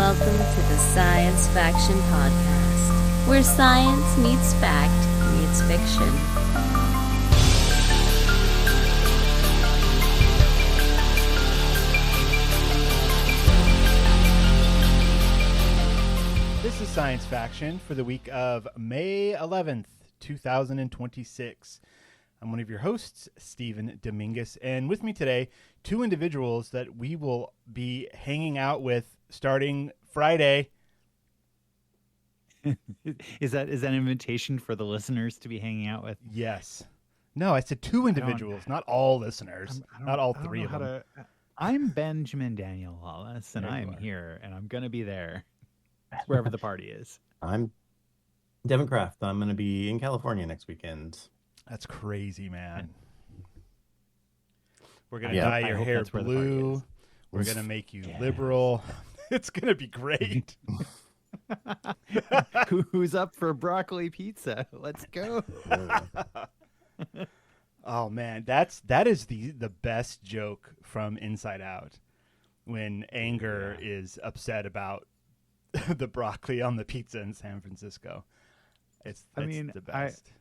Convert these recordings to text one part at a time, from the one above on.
welcome to the Science Faction Podcast, where science meets fact meets fiction. This is Science Faction for the week of May 11th, 2026. I'm one of your hosts, Stephen Dominguez, and with me today, two individuals that we will be hanging out with starting Friday. Is that an invitation for the listeners to be hanging out with? Yes. No, I said two individuals, not all listeners, not all three of them. I'm Benjamin Daniel Wallace, and I'm here, and I'm going to be there wherever the party is. I'm Devin Kraft. I'm going to be in California next weekend. That's crazy, man. We're going to dye your hair blue. We're going to make you liberal. It's going to be great. Who's up for broccoli pizza? Let's go. Oh, man. That is the best joke from Inside Out when Anger is upset about the broccoli on the pizza in San Francisco. It's the best.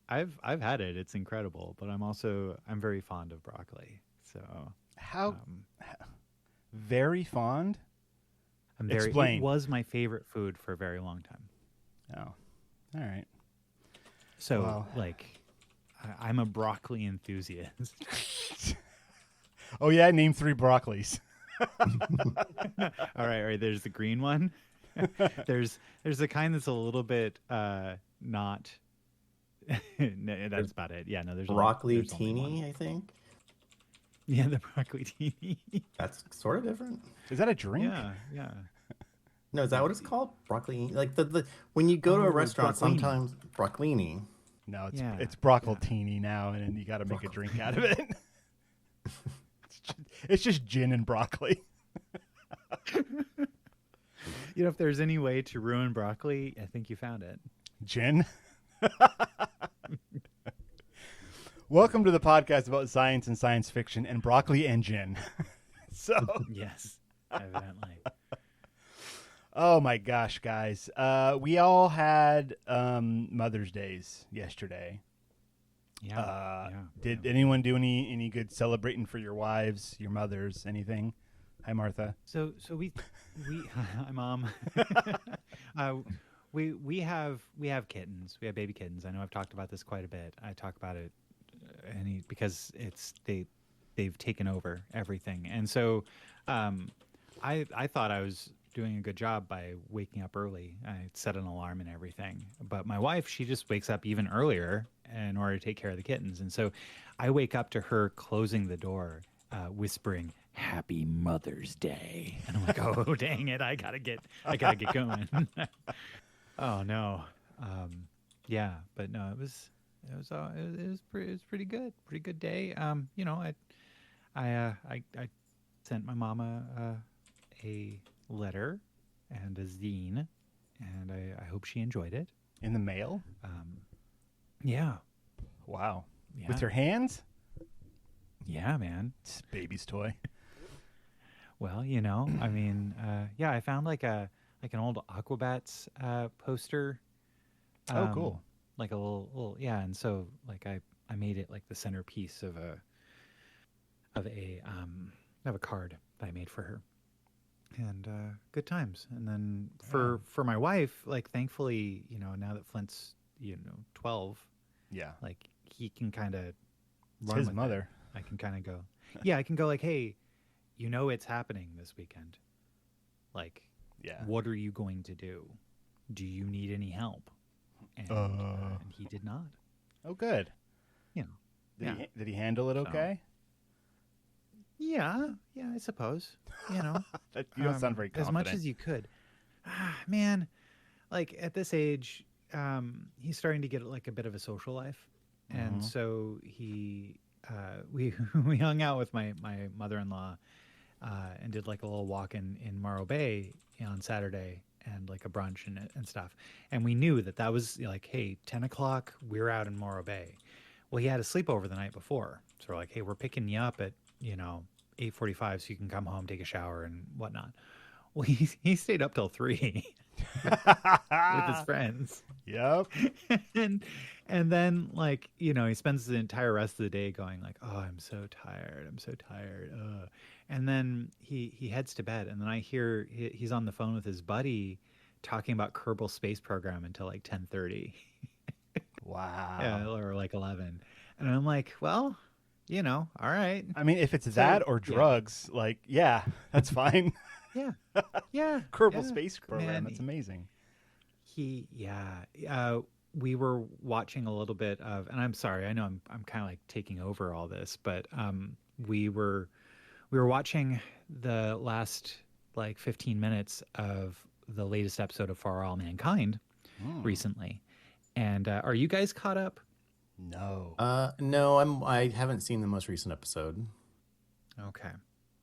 I've had it. It's incredible, but I'm very fond of broccoli. So very fond? Explain. It was my favorite food for a very long time. Oh, all right. So I'm a broccoli enthusiast. Oh yeah, name 3 broccolis. All right. There's the green one. There's the kind that's a little bit not. No, that's about it. Yeah, no, there's broccoli teeny, I think. Yeah, the broccoli teeny. That's sort of different. Is that a drink? Yeah. No, is that what it's called? Broccoli, like the when you go to a restaurant, sometimes broccolini. No, it's broccolini now, and you got to make a drink out of it. It's just gin and broccoli. If there's any way to ruin broccoli, I think you found it. Gin. Welcome to the podcast about science and science fiction and broccoli and gin. Yes, evidently. Oh my gosh, guys. We all had Mother's Days yesterday. Did anyone do any good celebrating for your wives, your mothers, anything? Hi, Martha. So we hi, Mom. We have kittens. We have baby kittens. I know I've talked about this quite a bit. I talk about it because they've taken over everything. And so I thought I was doing a good job by waking up early. I set an alarm and everything. But my wife, she just wakes up even earlier in order to take care of the kittens. And so I wake up to her closing the door, whispering, "Happy Mother's Day." And I'm like, oh, dang it. I gotta get going. Oh no. But no, it was pretty good. Pretty good day. I sent my mama a letter and a zine, and I hope she enjoyed it. In the mail? Yeah. Wow. Yeah. With your hands? Yeah, man. It's a baby's toy. Well, I found like an old Aquabats poster. Oh, cool. Like a little, yeah. And so I made it like the centerpiece of a card that I made for her. And good times. And then for my wife, thankfully, now that Flint's 12, yeah, he can kind of run his mother. I can kind of go, yeah, I can go hey, it's happening this weekend. What are you going to do? Do you need any help? And he did not. Oh, good. Did he handle it okay? Yeah, I suppose. You don't sound very confident. As much as you could. Man, at this age, he's starting to get a bit of a social life. Mm-hmm. And so we hung out with my mother-in-law and did a little walk in Morro Bay on Saturday and a brunch and stuff. And we knew that was hey, 10 o'clock, we're out in Morro Bay. Well, he had a sleepover the night before. So we're hey, we're picking you up at, 8:45 so you can come home, take a shower and whatnot. Well, he stayed up till 3 with his friends. Yep. and and then like he spends the entire rest of the day going like, oh, I'm so tired, and then he heads to bed, and then I hear he's on the phone with his buddy talking about Kerbal Space Program until like 10:30. Wow. Yeah, or like 11, and I'm like, well, all right. I mean, if it's that or drugs, like, yeah, that's fine. Yeah, yeah. Kerbal yeah. Space Program, Man, that's amazing. We were watching a little bit of, and I'm sorry, I know I'm kind of like taking over all this, but we were watching the last like 15 minutes of the latest episode of For All Mankind recently. And are you guys caught up? No. No, I haven't seen the most recent episode. Okay.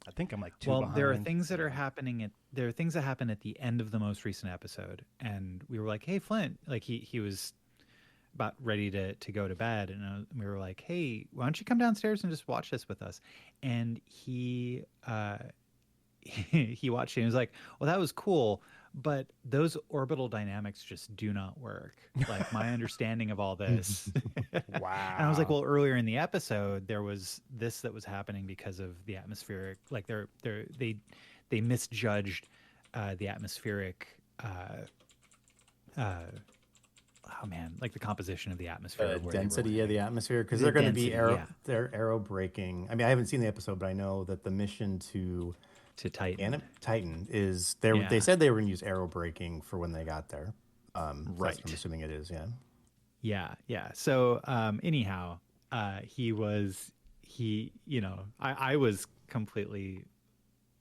I think I'm like two behind. There are things that are happening there are things that happen at the end of the most recent episode, and we were like, hey, Flint, like he was about ready to go to bed, and we were like, hey, why don't you come downstairs and just watch this with us? And he he watched it and he was like, well, that was cool, but those orbital dynamics just do not work. Like my understanding of all this. Wow. And I was like, well, earlier in the episode, there was this that was happening because of the atmospheric, like they misjudged the atmospheric, oh man, like the composition of the atmosphere. Density of the atmosphere, because they're going to be they're aero braking. I mean, I haven't seen the episode, but I know that the mission to Titan is they said they were going to use aero braking for when they got there. Right. I'm assuming it is, yeah. So anyhow, I was completely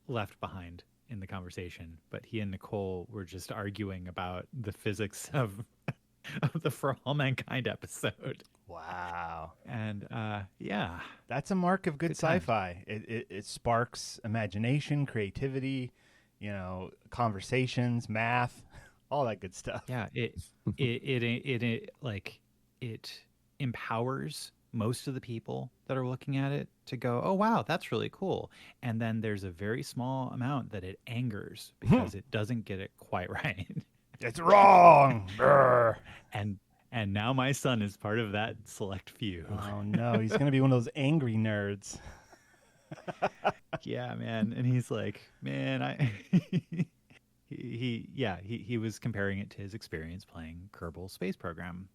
left behind in the conversation, but he and Nicole were just arguing about the physics of the For All Mankind episode. Wow. And that's a mark of good sci-fi. It sparks imagination, creativity, conversations, math, all that good stuff. Yeah, it empowers most of the people that are looking at it to go, oh wow, that's really cool. And then there's a very small amount that it angers because it doesn't get it quite right. It's wrong. And now my son is part of that select few. Oh no, he's gonna be one of those angry nerds. Yeah, man. And he's like, man, he was comparing it to his experience playing Kerbal Space Program.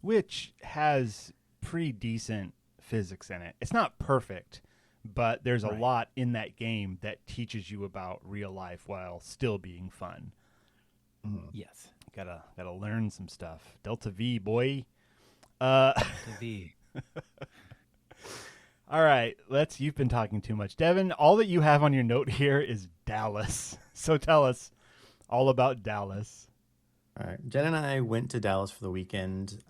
Which has pretty decent physics in it. It's not perfect, but there's a lot in that game that teaches you about real life while still being fun. Yes. Gotta learn some stuff. Delta V, boy. Delta V. All right, you've been talking too much. Devin, all that you have on your note here is Dallas. So tell us all about Dallas. All right. Jen and I went to Dallas for the weekend,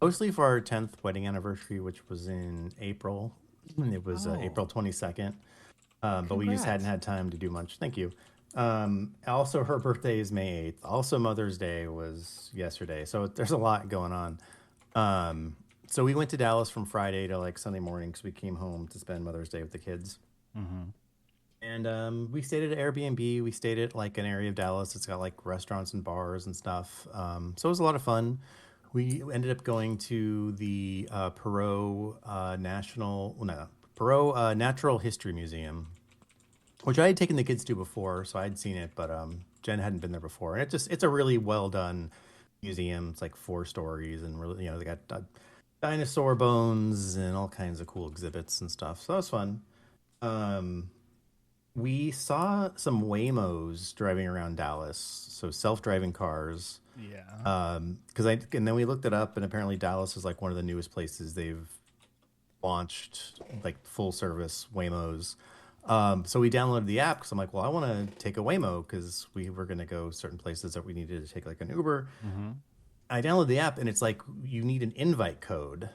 mostly for our 10th wedding anniversary, which was in April. It was April 22nd. But we just hadn't had time to do much. Thank you. Also, her birthday is May 8th. Also, Mother's Day was yesterday. So there's a lot going on. So we went to Dallas from Friday to like Sunday morning because we came home to spend Mother's Day with the kids. Mm-hmm. And we stayed at an Airbnb. We stayed at like an area of Dallas that's got like restaurants and bars and stuff. So it was a lot of fun. We ended up going to the Perot Natural History Museum, which I had taken the kids to before, so I'd seen it, but Jen hadn't been there before. And it's a really well done museum. It's like 4 stories, and really, they got dinosaur bones and all kinds of cool exhibits and stuff. So that was fun. We saw some Waymos driving around Dallas, so self-driving cars. Yeah. And then we looked it up, and apparently Dallas is like one of the newest places they've launched like full service Waymos. So we downloaded the app because I'm like, well, I want to take a Waymo because we were going to go certain places that we needed to take like an Uber. Mm-hmm. I downloaded the app, and it's like you need an invite code.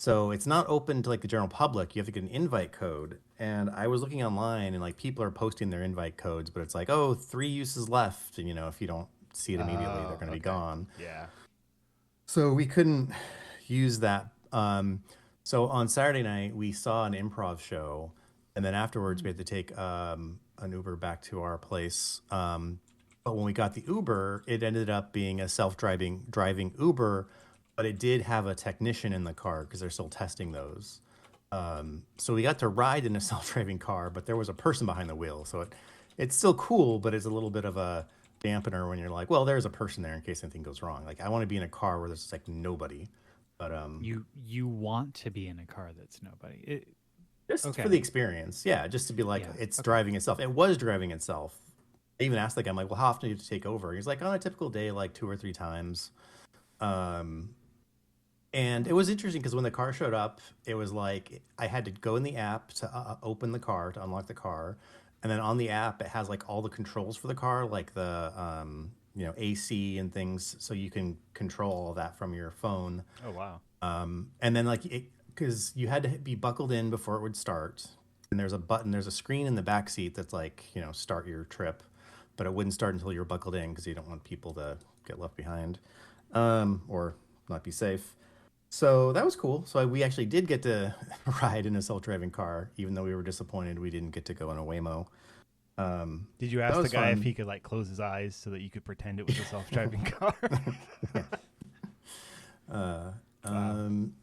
So it's not open to like the general public. You have to get an invite code. And I was looking online, and like people are posting their invite codes, but it's like, 3 uses left. And if you don't see it immediately, they're going to be gone. Yeah. So we couldn't use that. So on Saturday night, we saw an improv show. And then afterwards, we had to take an Uber back to our place. But when we got the Uber, it ended up being a driving Uber, but it did have a technician in the car because they're still testing those. So we got to ride in a self-driving car, but there was a person behind the wheel. So it's still cool, but it's a little bit of a dampener when you're like, well, there's a person there in case anything goes wrong. Like I want to be in a car where there's like nobody. But you want to be in a car that's nobody. Just for the experience. Yeah, just to be like, it's driving itself. It was driving itself. I even asked the guy, I'm like, well, how often do you have to take over? He's like, on a typical day, like 2 or 3 times. And it was interesting because when the car showed up, it was like I had to go in the app to open the car, to unlock the car. And then on the app, it has like all the controls for the car, like the AC and things. So you can control all that from your phone. Oh, wow. And then like because you had to be buckled in before it would start. And there's a screen in the back seat that's like, start your trip. But it wouldn't start until you're buckled in because you don't want people to get left behind or not be safe. So that was cool. So we actually did get to ride in a self-driving car, even though we were disappointed we didn't get to go in a Waymo. Did you ask the guy if he could like close his eyes so that you could pretend it was a self-driving car?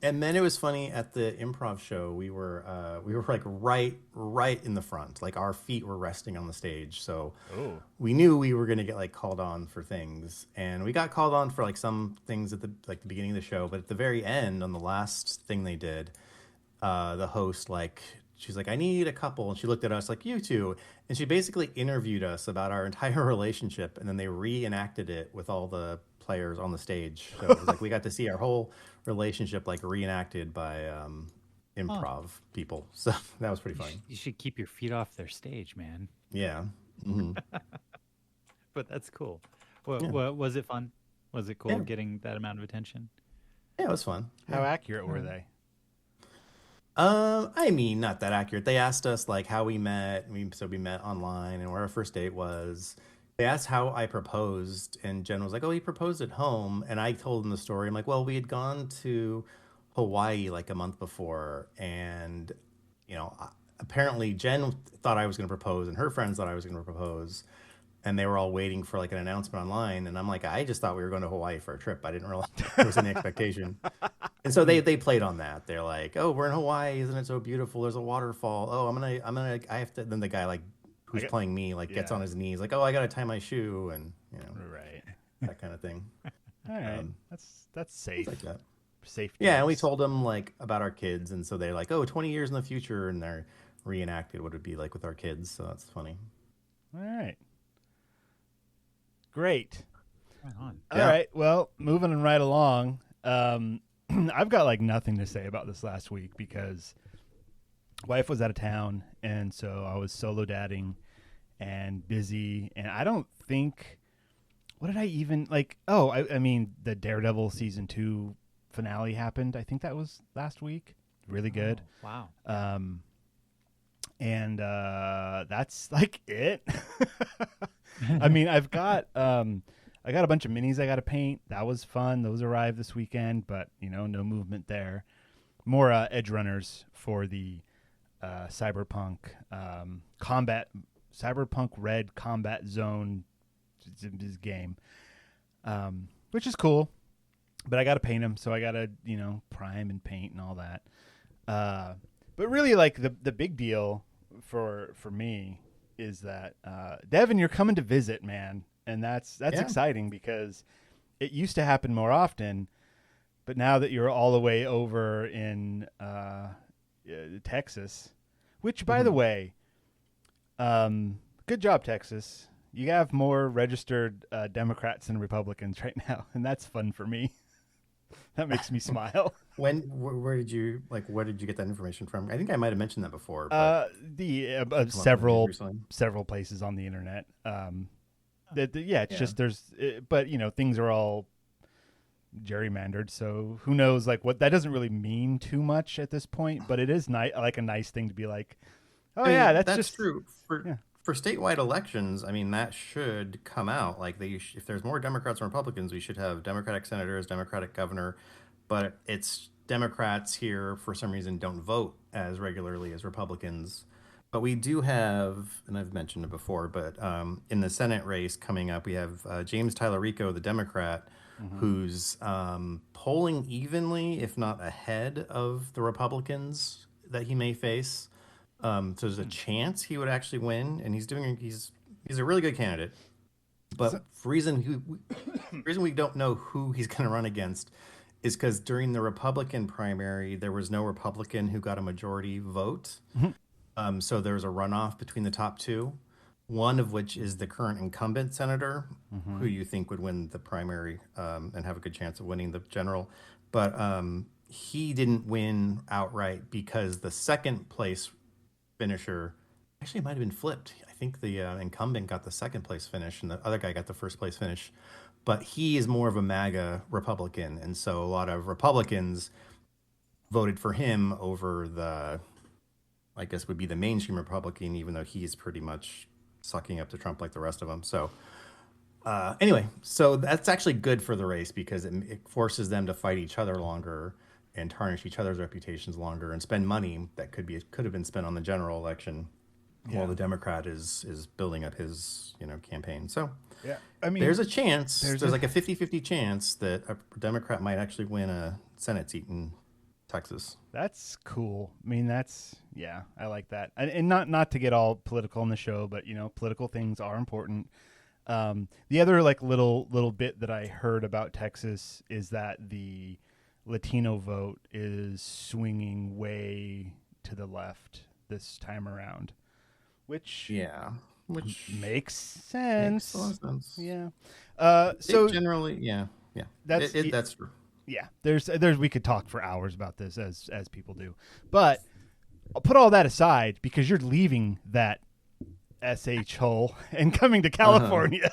And then it was funny at the improv show. We were like right in the front, like our feet were resting on the stage. So we knew we were going to get like called on for things, and we got called on for like some things at the beginning of the show. But at the very end, on the last thing they did, the host she's like, I need a couple, and she looked at us like, you two, and she basically interviewed us about our entire relationship, and then they reenacted it with all the players on the stage. So it was like we got to see our whole relationship like reenacted by improv people. So that was pretty funny. You should keep your feet off their stage, man. Yeah. Mm-hmm. But that's cool. Was it fun? Was it cool getting that amount of attention? Yeah, it was fun. How accurate were they? I mean, not that accurate. They asked us like how we met. We met online and where our first date was. They asked how I proposed, and Jen was like, oh, he proposed at home. And I told them the story. I'm like, well, we had gone to Hawaii like a month before. And, apparently Jen thought I was going to propose, and her friends thought I was going to propose. And they were all waiting for like an announcement online. And I'm like, I just thought we were going to Hawaii for a trip. I didn't realize there was any expectation. And so they played on that. They're like, oh, we're in Hawaii. Isn't it so beautiful? There's a waterfall. Oh, I have to, then the guy who's playing me gets on his knees like, oh, I got to tie my shoe, and right, that kind of thing. All right. That's safe. Like that. Safe. Yeah. And we told them like about our kids. And so they're like, oh, 20 years in the future. And they're reenacted what it'd be like with our kids. So that's funny. All right. Great. Right on. All right. Well, moving right along. I've got like nothing to say about this last week because wife was out of town, and so I was solo dadding and busy, and I don't think, what did I even like? Oh, I mean, the Daredevil season 2 finale happened. I think that was last week. Really good. Oh, wow. And that's like it. I mean, I got a bunch of minis I got to paint. That was fun. Those arrived this weekend, but no movement there. More edge runners for the Cyberpunk Red Combat Zone game, which is cool. But I got to paint them, so I got to prime and paint and all that. But really, like the big deal for me is that Devin, you're coming to visit, man. And that's exciting because it used to happen more often, but now that you're all the way over in Texas, which, by the way, good job, Texas. You have more registered Democrats than Republicans right now, and that's fun for me. That makes me smile. Where did you get that information from? I think I might have mentioned that before. Several places on the internet. It's just but things are all gerrymandered, so who knows what that doesn't really mean too much at this point, but it is a nice thing to be like, that's just true for statewide elections. I mean, that should come out if there's more Democrats and Republicans, we should have Democratic senators, Democratic governor, but it's Democrats here for some reason don't vote as regularly as Republicans. But we do have, and I've mentioned it before, but in the Senate race coming up, we have James Tallarico, the Democrat, who's polling evenly, if not ahead of the Republicans that he may face. So there's a chance he would actually win, and he's a really good candidate. But for reason we don't know who he's going to run against is because during the Republican primary, there was no Republican who got a majority vote. So there's a runoff between the top two, one of which is the current incumbent senator, who you think would win the primary and have a good chance of winning the general. But he didn't win outright because the second place finisher actually might have been flipped. I think the incumbent got the second place finish and the other guy got the first place finish. But he is more of a MAGA Republican. And so a lot of Republicans voted for him over the, I guess would be the mainstream Republican, even though he's pretty much sucking up to Trump like the rest of them. So anyway, so that's actually good for the race because it forces them to fight each other longer and tarnish each other's reputations longer and spend money that could have been spent on the general election while the Democrat is building up his campaign. So yeah, I mean, there's a chance. There's like a 50-50 chance that a Democrat might actually win a Senate seat in Texas. That's cool. I mean, I like that. And not to get all political on the show, but political things are important. The other like little bit that I heard about Texas is that the Latino vote is swinging way to the left this time around, which makes sense. Makes a lot of sense. Yeah. So generally, that's true. Yeah, there's we could talk for hours about this as people do, but I'll put all that aside because you're leaving that SH hole and coming to California.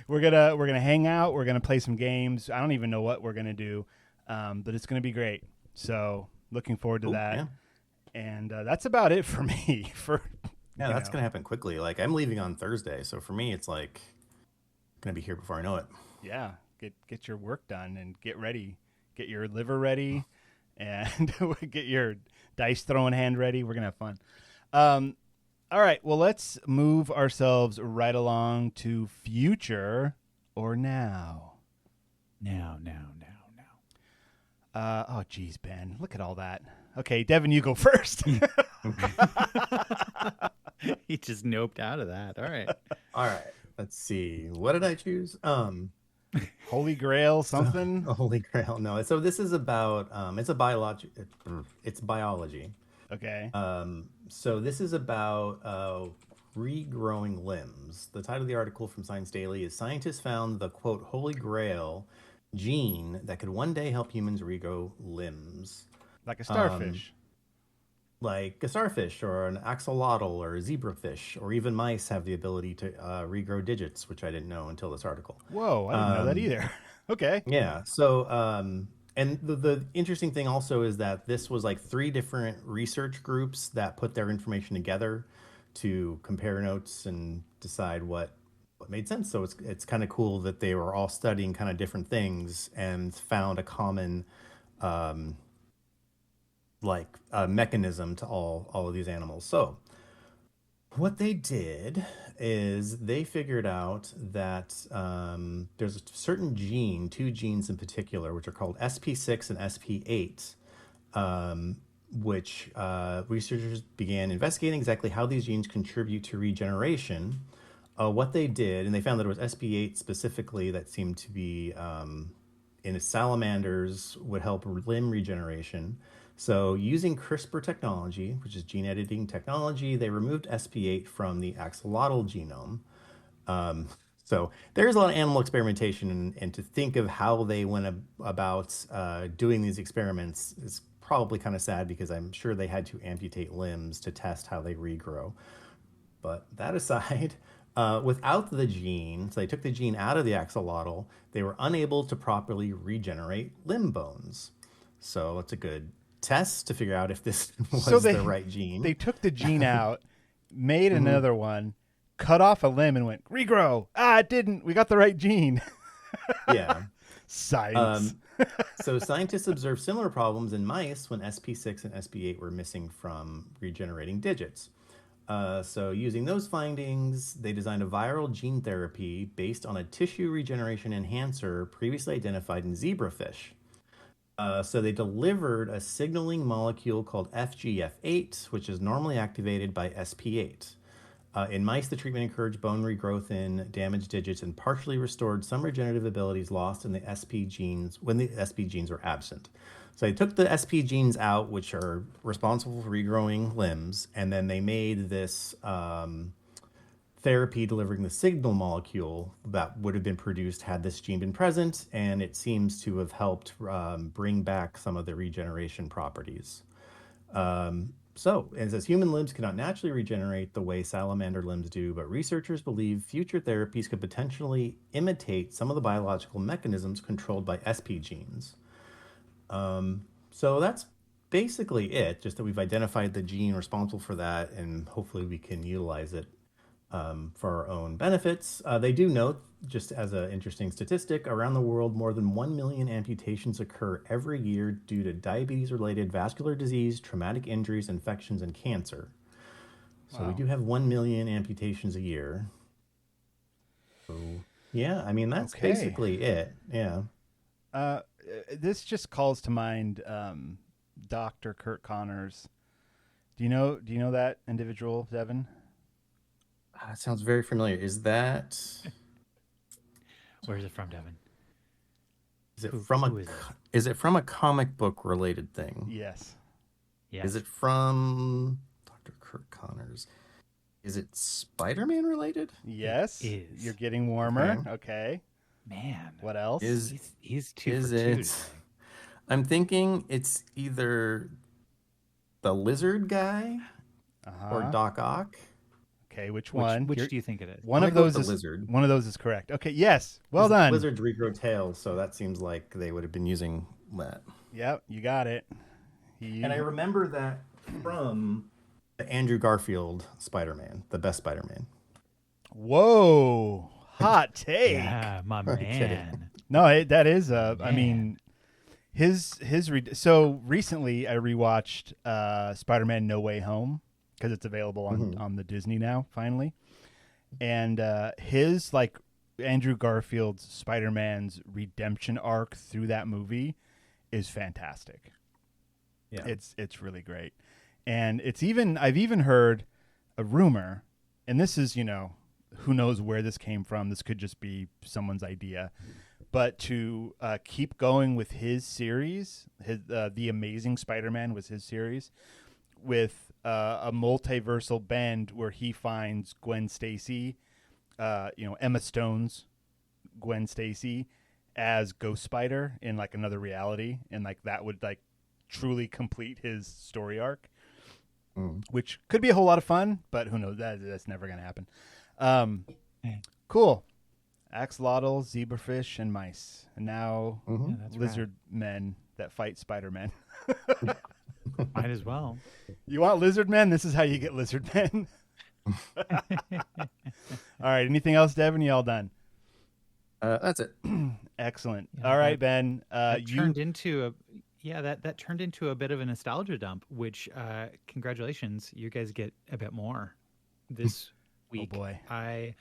We're gonna hang out. We're gonna play some games. I don't even know what we're gonna do, but it's gonna be great. So looking forward to that. Yeah. And that's about it for me. That's gonna happen quickly. Like I'm leaving on Thursday, so for me it's like gonna be here before I know it. Yeah. Get your work done and get ready. Get your liver ready and get your dice throwing hand ready. We're going to have fun. All right. Well, let's move ourselves right along to future or now. Now. Oh, geez, Ben. Look at all that. Okay, Devin, you go first. He just noped out of that. All right. All right. Let's see. What did I choose? Holy Grail something? Holy Grail. No. So this is about it's biology. Okay. So this is about regrowing limbs. The title of the article from Science Daily is Scientists Found the quote Holy Grail gene that could one day help humans regrow limbs. Like a starfish. Like a starfish or an axolotl or a zebrafish, or even mice have the ability to regrow digits, which I didn't know until this article. Whoa, I didn't know that either. Okay. Yeah. So, and the interesting thing also is that this was like 3 different research groups that put their information together to compare notes and decide what made sense. So it's kind of cool that they were all studying kind of different things and found a common mechanism to all of these animals. So what they did is they figured out that there's a certain gene, 2 genes in particular, which are called SP6 and SP8, which researchers began investigating exactly how these genes contribute to regeneration. What they did, and they found that it was SP8 specifically that seemed to be in salamanders would help limb regeneration. So using CRISPR technology, which is gene editing technology, they removed SP8 from the axolotl genome. So there's a lot of animal experimentation, and to think of how they went about doing these experiments is probably kind of sad because I'm sure they had to amputate limbs to test how they regrow. But that aside, without the gene, so they took the gene out of the axolotl, they were unable to properly regenerate limb bones. So that's a good test to figure out if this was the right gene. They took the gene out, made another one, cut off a limb and went, regrow. It didn't. We got the right gene. Yeah. Science. So scientists observed similar problems in mice when SP6 and SP8 were missing from regenerating digits. So using those findings, they designed a viral gene therapy based on a tissue regeneration enhancer previously identified in zebrafish. So they delivered a signaling molecule called FGF8, which is normally activated by SP8. In mice, the treatment encouraged bone regrowth in damaged digits and partially restored some regenerative abilities lost in the SP genes when the SP genes were absent. So they took the SP genes out, which are responsible for regrowing limbs, and then they made this therapy delivering the signal molecule that would have been produced had this gene been present, and it seems to have helped bring back some of the regeneration properties. So, it says human limbs cannot naturally regenerate the way salamander limbs do, but researchers believe future therapies could potentially imitate some of the biological mechanisms controlled by SP genes. So that's basically it, just that we've identified the gene responsible for that, and hopefully we can utilize it for our own benefits. They do note, just as an interesting statistic, around the world, more than 1 million amputations occur every year due to diabetes-related vascular disease, traumatic injuries, infections, and cancer. So we do have 1 million amputations a year. So, yeah, I mean, that's basically it. Yeah. This just calls to mind Dr. Kurt Connors. Do you know that individual, Devin? That sounds very familiar. Is that... Where is it from, Devin? Is it from a comic book related thing? Yes. Is it from Dr. Kurt Connors? Is it Spider-Man related? Yes. It is. You're getting warmer. Okay. Man. What else? He's two for two today. I'm thinking it's either the lizard guy or Doc Ock. Okay, which one? Which do you think it is? One of those is lizard. One of those is correct. Okay, yes. Well done. Lizards regrow tails, so that seems like they would have been using that. Yep, you got it. And I remember that from the Andrew Garfield Spider-Man, the best Spider-Man. Whoa, hot take. Yeah, my man. No, that is I mean, so recently I rewatched Spider-Man No Way Home because it's available on the Disney now finally, and his like Andrew Garfield's Spider-Man's redemption arc through that movie is fantastic. Yeah, it's really great, and I've even heard a rumor, and this is who knows where this came from. This could just be someone's idea, but to keep going with his series, The Amazing Spider-Man was his series, with a multiversal bend where he finds Gwen Stacy, Emma Stone's Gwen Stacy as Ghost Spider in like another reality, and like that would like truly complete his story arc, which could be a whole lot of fun, but who knows? That's never going to happen. Cool. Axolotl, zebrafish, and mice, and now lizard men that fight Spider-Man. Might as well. You want lizard men? This is how you get lizard men. All right. Anything else, Devin? You all done? That's it. Excellent. Yeah, all right, Ben. That turned into a bit of a nostalgia dump. Which, congratulations, you guys get a bit more this week. Oh boy! I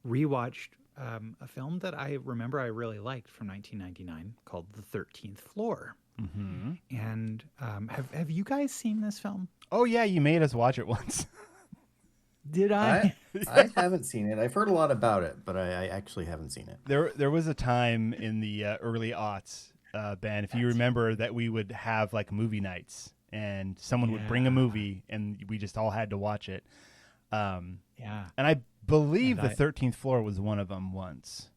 rewatched a film that I remember I really liked from 1999 called The 13th Floor. Mm-hmm. And have you guys seen this film? Oh yeah, you made us watch it once. Did I? I haven't seen it. I've heard a lot about it, but I actually haven't seen it. There was a time in the early aughts, Ben, if you remember, that we would have like movie nights, and someone would bring a movie, and we just all had to watch it. And I believe The 13th Floor was one of them once.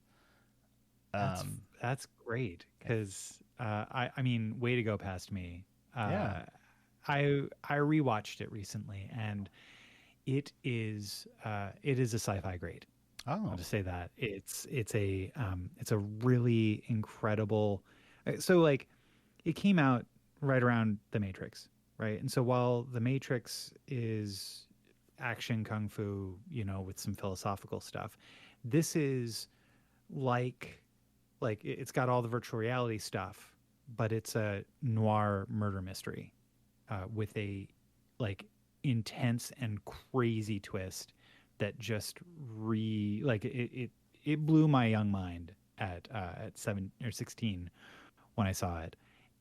That's great, because I mean, way to go past me. I rewatched it recently, and it is a sci-fi grade. Oh, I'll just say that it's a really incredible. So like, it came out right around The Matrix, right? And so while The Matrix is action kung fu, with some philosophical stuff, this is like like it's got all the virtual reality stuff, but it's a noir murder mystery with a like intense and crazy twist that just it blew my young mind at 7 or 16 when I saw it.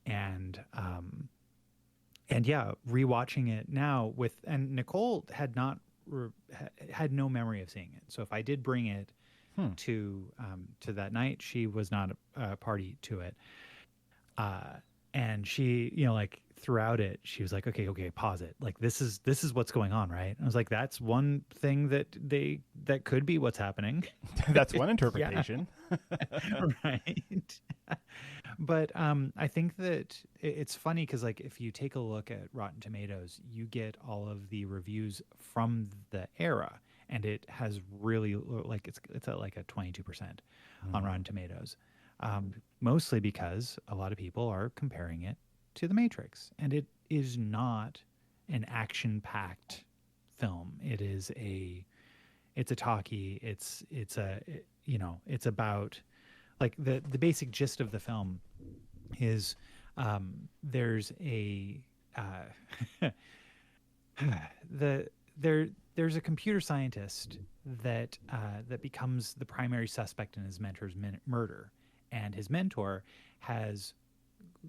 And yeah, rewatching it now and Nicole had had no memory of seeing it. So if I did bring it to that night, she was not a party to it. And she, like throughout it, she was like, okay, pause it. Like this is what's going on, right? I was like, that's one thing that could be what's happening. That's one interpretation. Right. But I think that it's funny because like if you take a look at Rotten Tomatoes, you get all of the reviews from the era, and it has really like it's at like a 22% on Rotten Tomatoes. Mostly because a lot of people are comparing it to The Matrix, and it is not an action-packed film. It's a talkie. It's about like the basic gist of the film is there's a there's a computer scientist that becomes the primary suspect in his mentor's murder. And his mentor has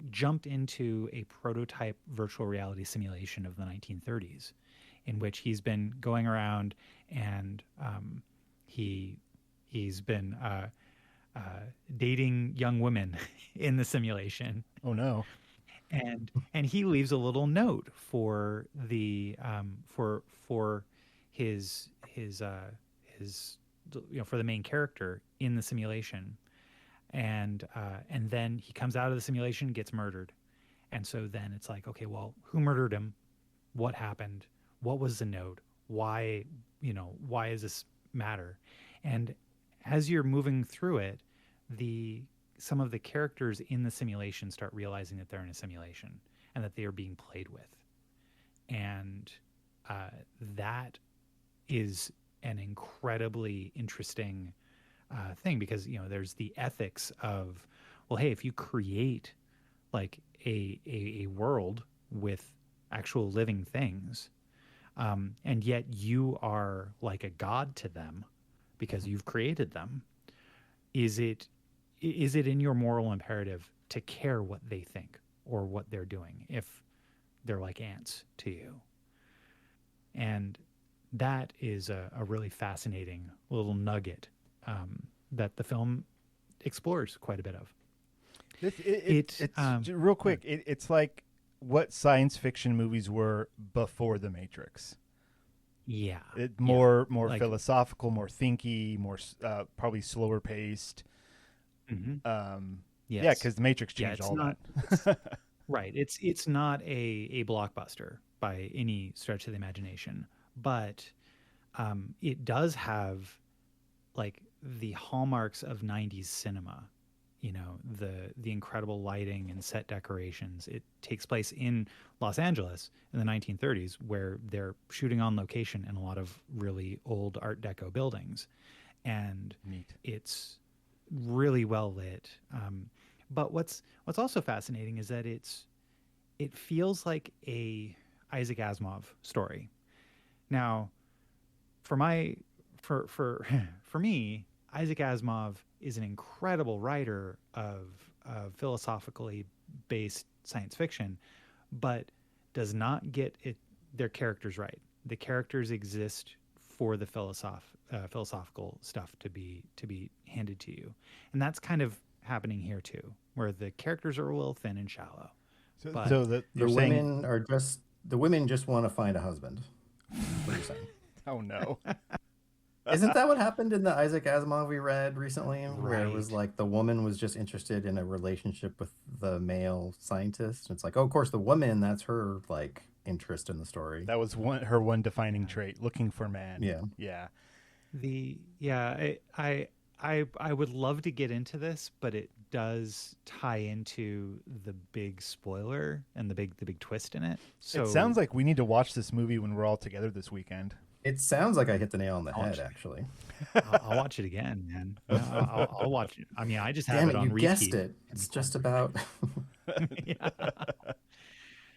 jumped into a prototype virtual reality simulation of the 1930s, in which he's been going around and he's been dating young women in the simulation. Oh no! And he leaves a little note for the for his for the main character in the simulation. And then he comes out of the simulation, gets murdered. And so then it's like, okay, well, who murdered him? What happened? What was the note? Why does this matter? And as you're moving through it, some of the characters in the simulation start realizing that they're in a simulation and that they are being played with. And that is an incredibly interesting thing, because there's the ethics of, well, hey, if you create like a world with actual living things, and yet you are like a god to them because you've created them, is it in your moral imperative to care what they think or what they're doing if they're like ants to you? And that is a really fascinating little nugget that the film explores quite a bit of. It's real quick. It's like what science fiction movies were before The Matrix. Yeah, More like, philosophical, more thinky, more probably slower paced. Mm-hmm. Yes. Yeah, because The Matrix changed all that. Right. It's not a blockbuster by any stretch of the imagination, but it does have like the hallmarks of 90s cinema, the incredible lighting and set decorations. It takes place in Los Angeles in the 1930s, where they're shooting on location in a lot of really old Art Deco buildings. And Neat. It's really well lit. But what's also fascinating is that it feels like a Isaac Asimov story. Now, for me, Isaac Asimov is an incredible writer of philosophically based science fiction, but does not get their characters right. The characters exist for the philosophical stuff to be handed to you, and that's kind of happening here too, where the characters are a little thin and shallow. So the women just want to find a husband. What you're saying? Oh no. Isn't that what happened in the Isaac Asimov we read recently? Where it was Right. like the woman was just interested in a relationship with the male scientist. It's like, oh, of course, the woman, that's her like interest in the story. That was her one defining trait, looking for man. Yeah. I would love to get into this, but it does tie into the big spoiler and the big twist in it. So It sounds like we need to watch this movie when we're all together this weekend. It sounds like I hit the nail on the I'll watch head, it. actually. I'll watch it again, man. I'll watch it. I mean, I just have Damn it it, on you guessed repeat it. in the It's just corner. about. Yeah.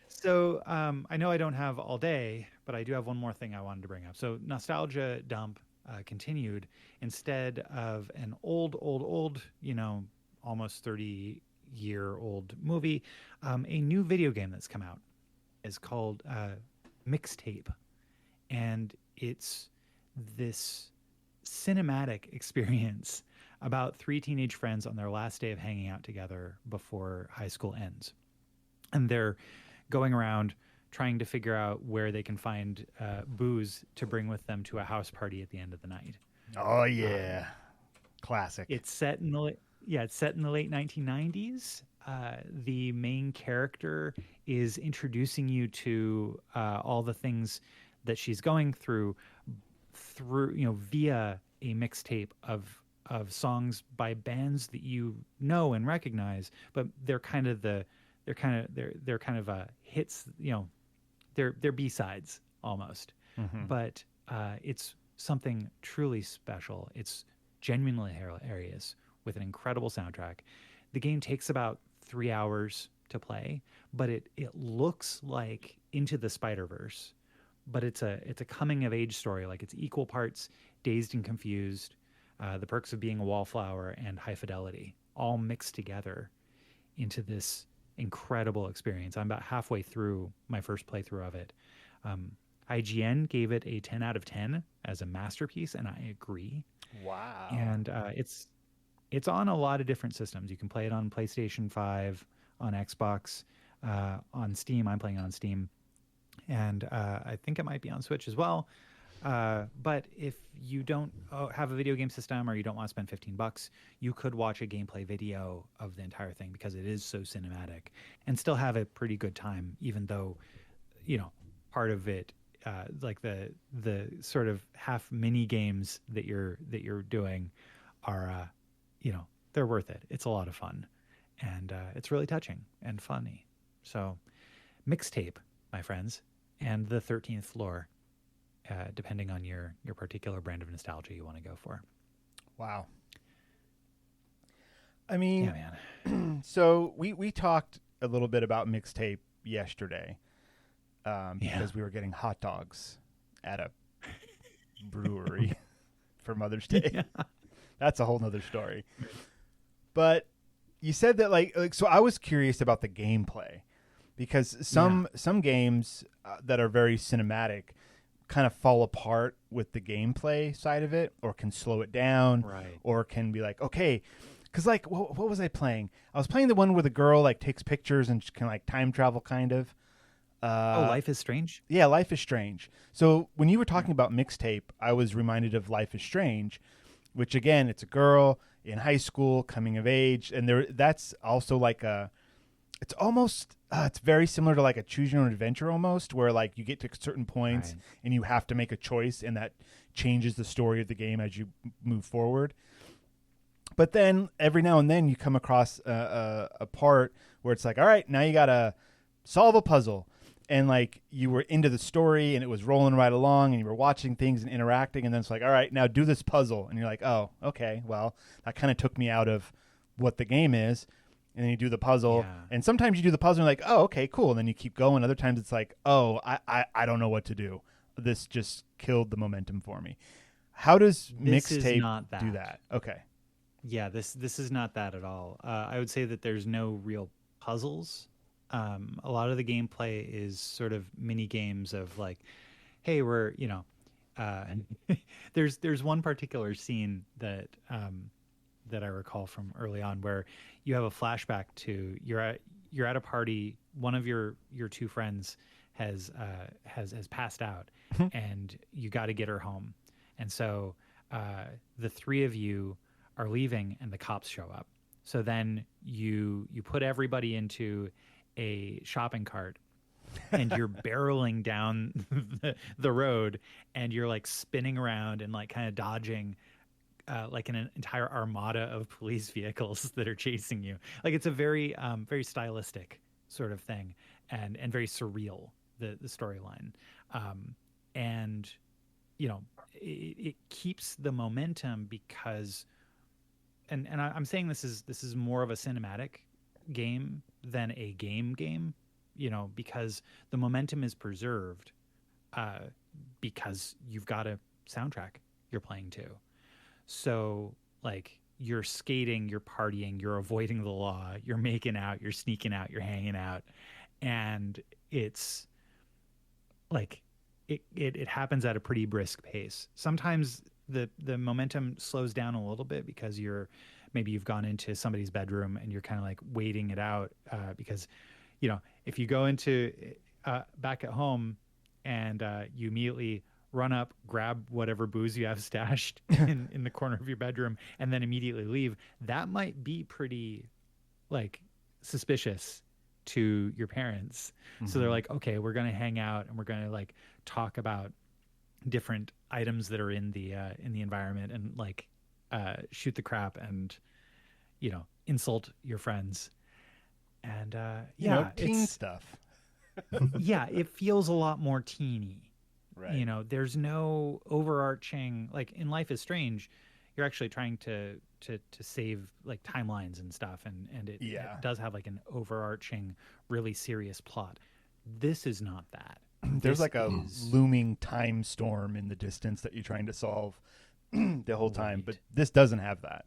So I know I don't have all day, but I do have one more thing I wanted to bring up. So nostalgia dump continued. Instead of an old, almost 30-year-old movie, a new video game that's come out is called Mixtape, and it's this cinematic experience about three teenage friends on their last day of hanging out together before high school ends, and they're going around trying to figure out where they can find booze to bring with them to a house party at the end of the night. Oh yeah, classic. It's set in the late 1990s. The main character is introducing you to all the things that she's going through via a mixtape of songs by bands that you know and recognize, but they're kind of hits, they're B-sides almost. But it's something truly special. It's genuinely hilarious with an incredible soundtrack. The game takes about 3 hours to play, but it looks like Into the Spider-Verse, but it's a coming of age story. Like, it's equal parts Dazed and Confused, The Perks of Being a Wallflower, and High Fidelity, all mixed together into this incredible experience. I'm about halfway through my first playthrough of it. IGN gave it a 10 out of 10 as a masterpiece, and I agree. Wow. And it's on a lot of different systems. You can play it on PlayStation 5, on Xbox, on Steam. I'm playing it on Steam. And I think it might be on Switch as well. But if you don't have a video game system, or you don't want to spend $15, you could watch a gameplay video of the entire thing, because it is so cinematic, and still have a pretty good time, even though, part of it, like the sort of half mini games that you're doing are, they're worth it. It's a lot of fun, and it's really touching and funny. So, Mixtape, my friends, and The 13th Floor, depending on your particular brand of nostalgia you want to go for. Wow. I mean, Yeah, man. so we talked a little bit about Mixtape yesterday, because we were getting hot dogs at a brewery for Mother's Day. Yeah. That's a whole nother story. But you said that like so I was curious about the gameplay, because some games that are very cinematic kind of fall apart with the gameplay side of it, or can slow it down, Right. or can be like, okay, because like what was I playing? I was playing the one where the girl like takes pictures and can like time travel kind of. Life is Strange? Yeah, Life is Strange. So when you were talking about Mixtape, I was reminded of Life is Strange, which again, it's a girl in high school coming of age, and that's also like it's almost it's very similar to like a choose your own adventure almost, where like you get to certain points and you have to make a choice, and that changes the story of the game as you move forward. But then every now and then you come across a part where it's like, all right, now you gotta solve a puzzle, and like you were into the story and it was rolling right along and you were watching things and interacting, and then it's like, all right, now do this puzzle, and you're like, oh, okay, well, that kind of took me out of what the game is. And then you do the puzzle, and sometimes you do the puzzle and you're like, oh, okay, cool, and then you keep going. Other times it's like, oh, I don't know what to do. This just killed the momentum for me. How does Mixtape do that? Okay. Yeah, this is not that at all. I would say that there's no real puzzles. A lot of the gameplay is sort of mini games of like, hey, we're there's one particular scene that I recall from early on, where you have a flashback to you're at a party. One of your two friends has passed out, and you got to get her home. And so the three of you are leaving, and the cops show up. So then you put everybody into a shopping cart, and you're barreling down the road, and you're like spinning around and like kind of dodging like an entire armada of police vehicles that are chasing you. Like, it's a very very stylistic sort of thing, and very surreal, the storyline. And it keeps the momentum because, and I'm saying this is more of a cinematic game than a game, because the momentum is preserved, because you've got a soundtrack you're playing to. So like you're skating, you're partying, you're avoiding the law, you're making out, you're sneaking out, you're hanging out. And it's like it happens at a pretty brisk pace. Sometimes the momentum slows down a little bit because maybe you've gone into somebody's bedroom and you're kind of like waiting it out, because if you go into back at home and you immediately run up, grab whatever booze you have stashed in the corner of your bedroom, and then immediately leave, that might be pretty like suspicious to your parents. Mm-hmm. So they're like, okay, we're going to hang out and we're going to like talk about different items that are in the environment and like shoot the crap and insult your friends. And teen stuff. Yeah, it feels a lot more teeny. Right. There's no overarching, like in Life is Strange, you're actually trying to save like timelines and stuff, and it does have like an overarching, really serious plot. This is not that. There's like a looming time storm in the distance that you're trying to solve the whole time, but this doesn't have that.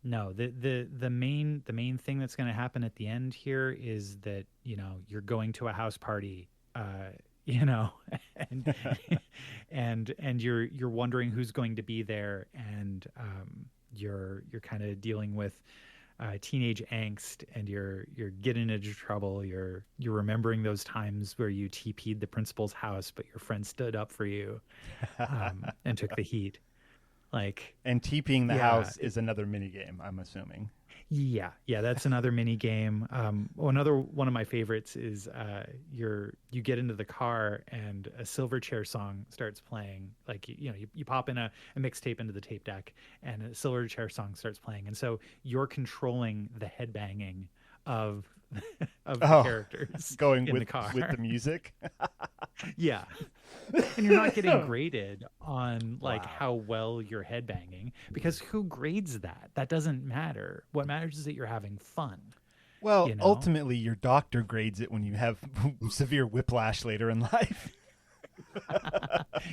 No, the main thing that's going to happen at the end here is that you're going to a house party, and you're wondering who's going to be there, and you're kind of dealing with teenage angst, and you're getting into trouble. You're remembering those times where you TP'd the principal's house, but your friend stood up for you and took the heat. And TPing the house is another mini game, I'm assuming. Yeah, that's another mini game. Another one of my favorites is you get into the car and a Silverchair song starts playing. Like you pop in a mixtape into the tape deck and a Silverchair song starts playing, and so you're controlling the headbanging of the characters going in with the car with the music. Yeah. And you're not getting graded on how well you're headbanging, because who grades that? That doesn't matter. What matters is that you're having fun. Well, ultimately your doctor grades it when you have severe whiplash later in life.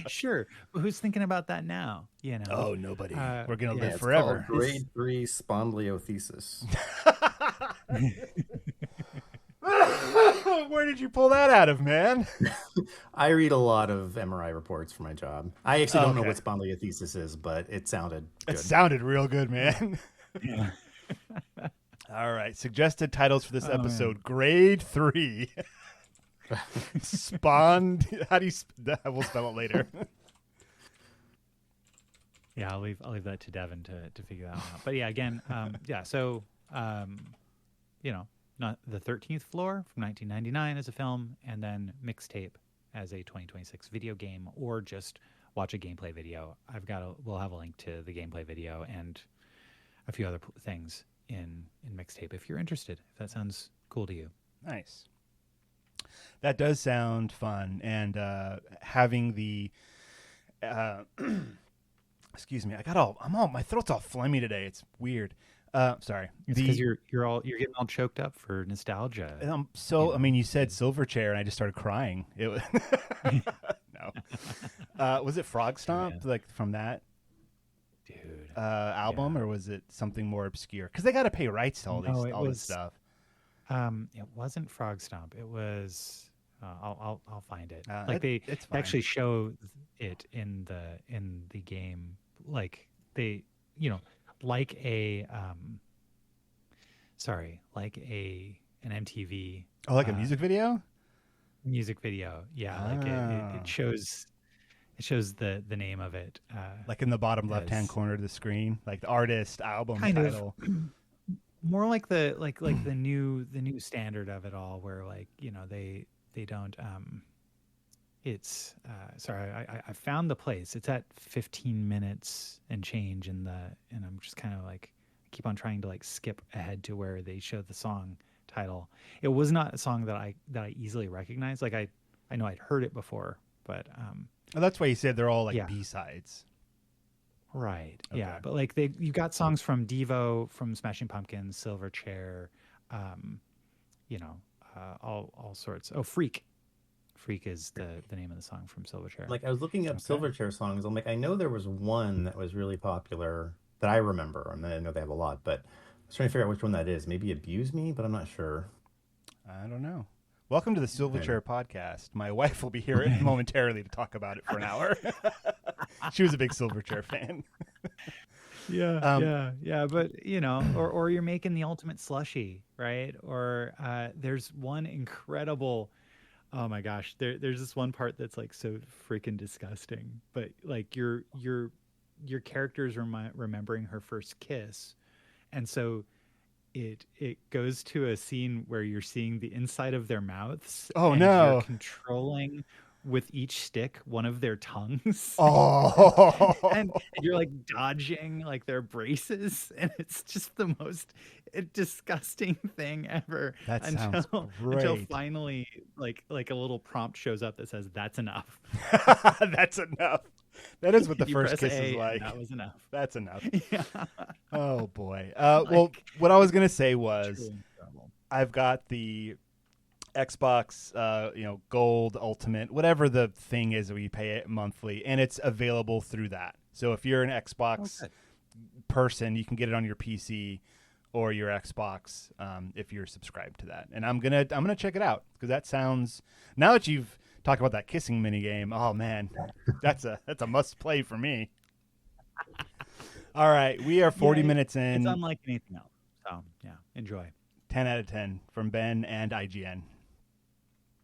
Sure. But who's thinking about that now? Oh, nobody. We're going to live forever. Called grade 3 spondylolisthesis. Where did you pull that out of, man? I read a lot of MRI reports for my job. I actually don't know what spondylolisthesis is, but it sounded good. It sounded real good, man. Yeah. All right. Suggested titles for this episode. Grade 3. How do you we'll spell it later. Yeah, I'll leave that to Devin to figure that one out. But yeah, again, so not The 13th Floor from 1999 as a film, and then Mixtape as a 2026 video game, or just watch a gameplay video. We'll have a link to the gameplay video and a few other things in Mixtape if you're interested, if that sounds cool to you. Nice. That does sound fun, and having the excuse me, my throat's all phlegmy today. It's weird. Sorry. It's because you're getting all choked up for nostalgia. You said Silverchair, and I just started crying. It was no. Was it Frog Stomp, like from that album, or was it something more obscure? Because they got to pay rights to all this stuff. It wasn't Frog Stomp. It was. I'll find it. They actually show it in the game. Like they, like an MTV. Oh, like a music video? Music video, yeah. It shows the name of it. Like in the bottom left-hand corner of the screen, like the artist, album, title. More like the new standard of it all, where they don't. It's sorry, I found the place. It's at 15 minutes and change and I'm just kind of like keep on trying to like skip ahead to where they show the song title. It was not a song that I easily recognized. Like I know I'd heard it before, but Oh, that's why you said they're all like Yeah. B-sides. Right. Okay. Yeah. But like you got songs from Devo, from Smashing Pumpkins, Silverchair, you know, all sorts. Oh, Freak. Freak is the name of the song from Silverchair. Like I was looking up Silverchair songs. I'm like, I know there was one that was really popular that I remember. I mean, I know they have a lot, but I was trying to figure out which one that is. Maybe Abuse Me, but I'm not sure. I don't know. Welcome to the Silverchair podcast. My wife will be here momentarily to talk about it for an hour. She was a big Silverchair fan. Yeah. But you know, or you're making the ultimate slushy, right? Or there's one incredible. Oh my gosh, there's this one part that's like so freaking disgusting. But like your character is remembering her first kiss, and so it goes to a scene where you're seeing the inside of their mouths. Oh, and no. You're controlling with each stick one of their tongues. Oh. and you're like dodging like their braces, and it's just the most disgusting thing ever. That sounds until great. finally like a little prompt shows up that says that's enough. That's enough. That is what the You first press kiss A, is and like. that was enough. That's enough. Yeah. Oh boy. Well, what I was gonna say was, Truly incredible. I've got the Xbox, Gold, Ultimate, whatever the thing is that we pay it monthly, and it's available through that. So if you're an Xbox person, you can get it on your PC or your Xbox if you're subscribed to that. And I'm gonna check it out because that sounds. Now that you've talked about that kissing mini game, oh man, that's a must play for me. All right, we are 40 minutes in. It's unlike anything else. So yeah, enjoy. 10 out of 10 from Ben and IGN.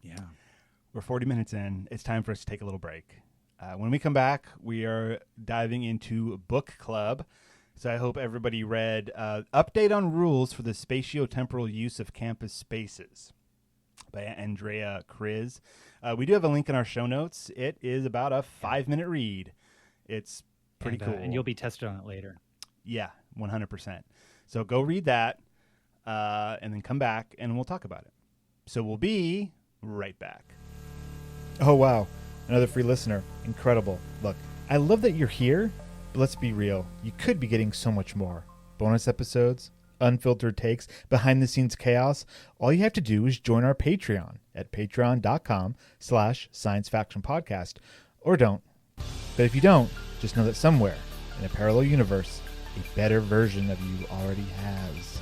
Yeah. We're 40 minutes in. It's time for us to take a little break. When we come back, we are diving into Book Club. So I hope everybody read Update on Rules for the Spatiotemporal Use of Campus Spaces by Andrea Kriz. We do have a link in our show notes. It is about a 5-minute read. It's pretty cool. And you'll be tested on it later. Yeah, 100%. So go read that and then come back and we'll talk about it. So we'll be right back. Oh, wow. Another free listener. Incredible. Look, I love that you're here, but let's be real. You could be getting so much more. Bonus episodes, unfiltered takes, behind-the-scenes chaos. All you have to do is join our Patreon at patreon.com/sciencefactionpodcast. Or don't. But if you don't, just know that somewhere in a parallel universe, a better version of you already has.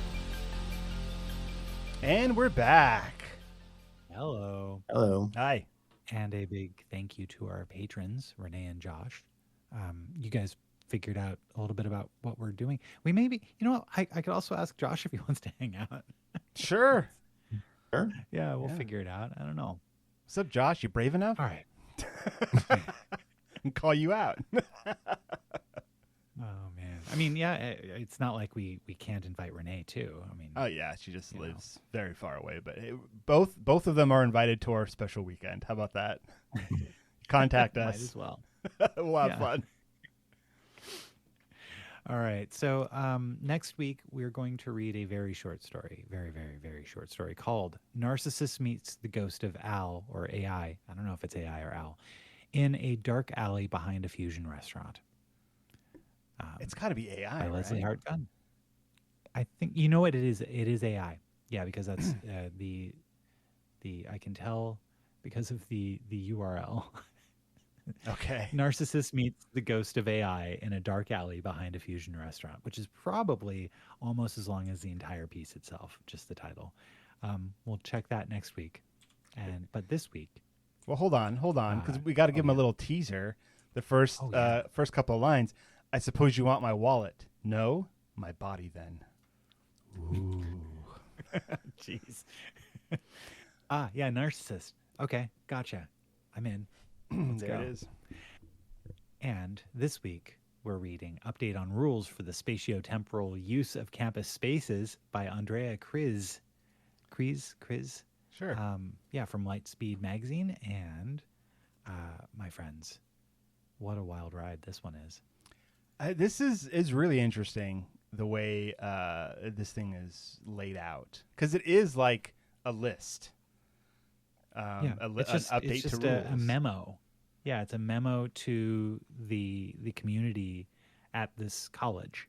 And we're back. Hello. Hello. Hi. And a big thank you to our patrons, Renee and Josh. You guys figured out a little bit about what we're doing. We maybe, I could also ask Josh if he wants to hang out. Sure. Sure. Yeah, we'll figure it out. I don't know. What's up, Josh? You brave enough? All right. And call you out. Oh, man. I mean, yeah, it's not like we can't invite Renee, too. I mean, Oh yeah, she just lives very far away. But both of them are invited to our special weekend. How about that? Contact might us. as well. We'll have Yeah. fun. All right. So next week, we're going to read a very short story, very, very, very short story called Narcissus Meets the Ghost of Al, or AI. I don't know if it's AI or Al, in a dark alley behind a fusion restaurant. It's got to be AI, By right? Leslie Hart Gunn. I think, you know what it is? It is AI. Yeah, because that's the I can tell because of the URL. Okay. Narcissus meets the ghost of AI in a dark alley behind a fusion restaurant, which is probably almost as long as the entire piece itself, just the title. We'll check that next week. But this week. Well, hold on, because we got to give him a little teaser. The first couple of lines. I suppose you want my wallet. No, my body then. Ooh. Jeez. Yeah, narcissist. Okay, gotcha. I'm in. Let's There go. it is. And this week, we're reading Update on Rules for the Spatiotemporal Use of Campus Spaces by Andrea Kriz. Kriz? Sure. Yeah, from Lightspeed Magazine. And my friends, what a wild ride this one is. This is really interesting, the way this thing is laid out. Because it is like a list. Yeah, An it's just update it's just to rules. a memo. Yeah, it's a memo to the community at this college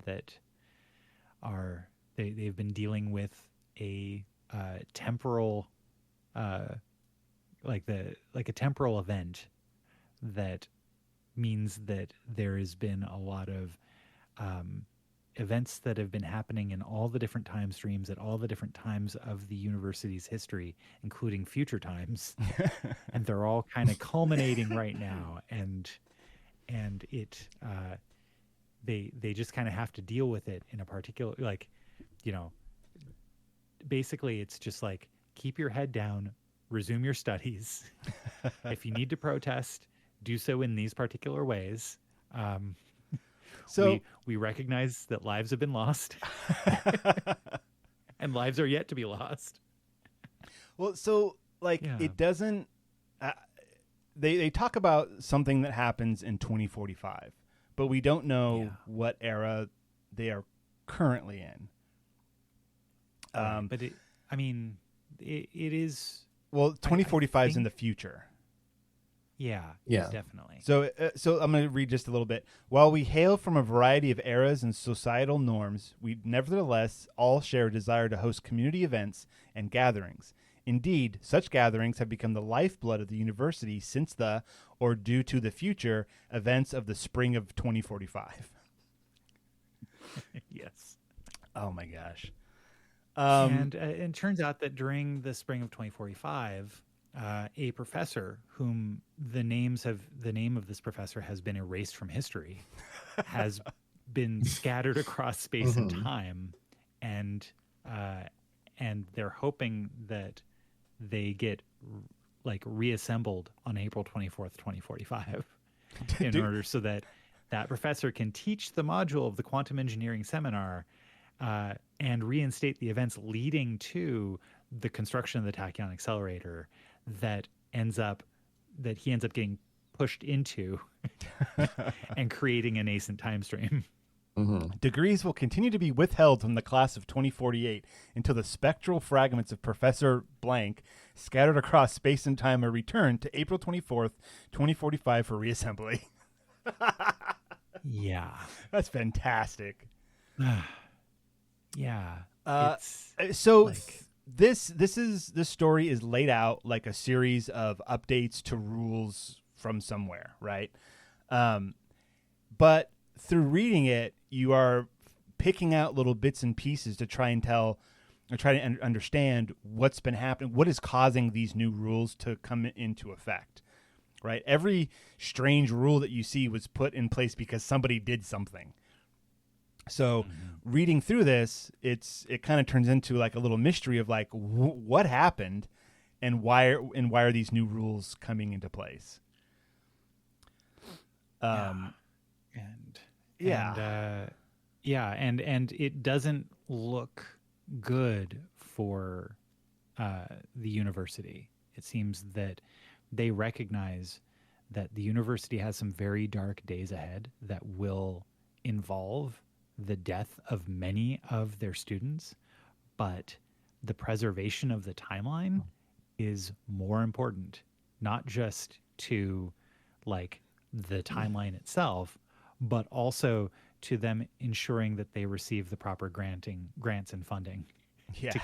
that they've been dealing with a temporal like a temporal event that means that there has been a lot of events that have been happening in all the different time streams at all the different times of the university's history, including future times, and they're all kind of culminating right now, and it they just kind of have to deal with it in a particular, like, you know, basically it's just like, keep your head down, resume your studies. If you need to protest, do so in these particular ways. So we recognize that lives have been lost and lives are yet to be lost. Well, so like it doesn't, they talk about something that happens in 2045, but we don't know what era they are currently in. But it is. Well, 2045 is in the future. Yeah, definitely. So I'm going to read just a little bit. While we hail from a variety of eras and societal norms, we nevertheless all share a desire to host community events and gatherings. Indeed, such gatherings have become the lifeblood of the university since or due to the future events of the spring of 2045. Yes. Oh my gosh. And it turns out that during the spring of 2045, a professor whom the name of this professor has been erased from history has been scattered across space and time, and they're hoping that they get like reassembled on April 24th, 2045 in order so that professor can teach the module of the quantum engineering seminar and reinstate the events leading to the construction of the tachyon accelerator that he ends up getting pushed into and creating a nascent time stream. Mm-hmm. Degrees will continue to be withheld from the class of 2048 until the spectral fragments of Professor Blank scattered across space and time are returned to April 24th, 2045 for reassembly. Yeah. That's fantastic. Yeah. So like, this story is laid out like a series of updates to rules from somewhere, right? But through reading it, you are picking out little bits and pieces to try to understand what's been happening, what is causing these new rules to come into effect, right? Every strange rule that you see was put in place because somebody did something. So reading through this, it kind of turns into like a little mystery of like what happened and why are these new rules coming into place? And it doesn't look good for the university. It seems that they recognize that the university has some very dark days ahead that will involve the death of many of their students, but the preservation of the timeline is more important, not just to like the timeline itself, but also to them ensuring that they receive the proper grants and funding to